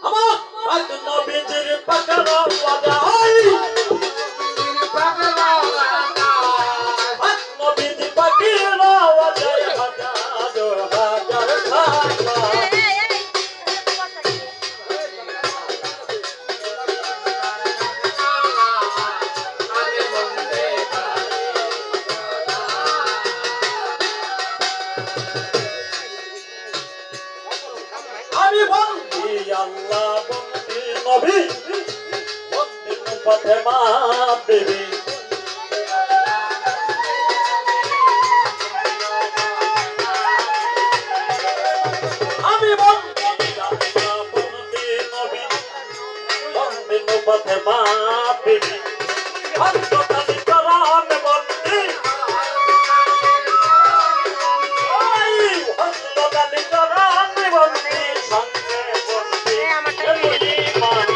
আমার নবীজির পাকড়া বাজাই নবীজি পাকড়া বাজাই হাজার হাজার খানা আমি বন্দি আল্লাহ বন্দি নবী বন্দি পথে মা দেবী আমি বন্দি আল্লাহ বন্দি নবী বন্দি পথে মা দেবী হস্ততালি করান বন্দি হস্ততালি করান বন্দি সঙ্গে বন্দি ইমান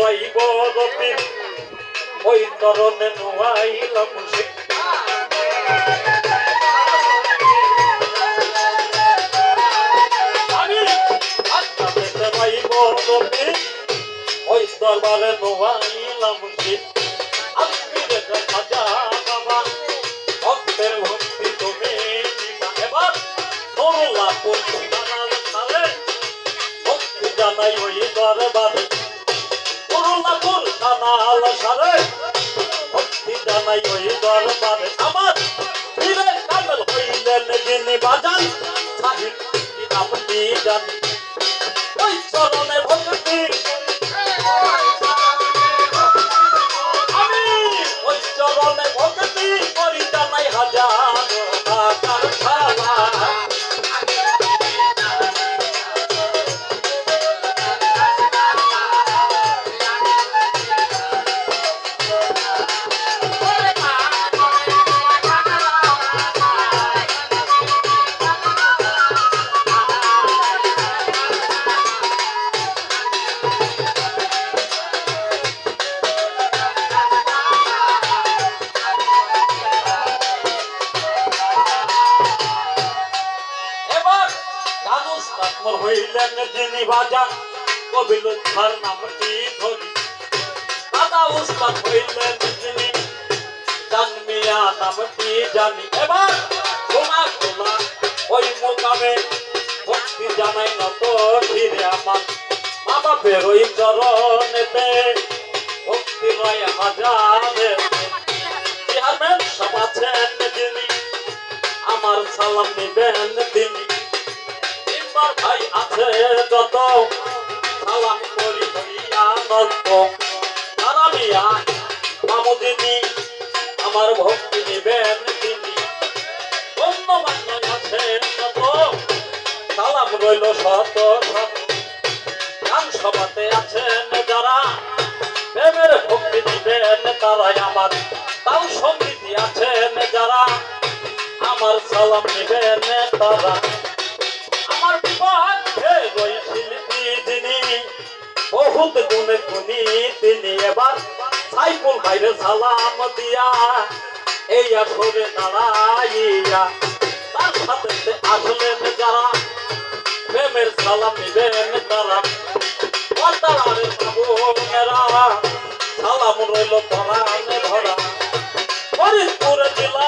রইব রবি ওই তরণে নুয়াইলাম আমি রইব রবি ওই দরবারে নুয়াইলাম খাজা বাবা ভক্তের ভক্তি তুমি এবার নরুল্লাপুর ভক্তি জানাই ওই দরবারে করুণাপুর কানাল সারে ভক্তি জানাই ওই দরবারে আমার ফিরে কামেল হইলেন যিনি বাজান সাহিত্যি আপনি জানি ওই চরণে ভক্তি আমি ওই চরণে ভক্তি করি জানাই হাজার হাজার খালা হইলেন যিনি বাজান কবিল তার নামটি ধরি দাদা উস্তাদ হইলেন যিনি জানমিয়া নামটি জানি এবার সোনা খোলা ওই মোকামে ভক্তি জানাই নত ধীরে আমার মা বাপের ওই চরণেতে ভক্তি নয় হাজারে চেয়ারম্যান সব আছেন যিনি আমার সালাম নিবেন তিনি ভাই আছে যত সালাম করি হইয়া নত তারামিয়া মামুদিনী আমার ভক্তি নিবেন তিনি গণ্যমান্য আছে যত সালাম রইল শত শত গান সভাতে আছেন যারা প্রেমের ভক্তি নিবেন তারাই আমার তাও সঙ্গীতি আছেন যারা আমার সালাম নিবেন তারা আমার বিপক্ষে ওই শিল্পী তিনি বহুত গুণে গুণী তিনি এবার সাইফুল ভাইরে সালাম দিয়া এই আসরে দাঁড়াইয়া তার সাথে আসলেন যারা প্রেমের সালাম নিবেন তারা পর্দারে বাবুনেরা সালাম রইল পরাণে ভরা ফরিদপুর জেলা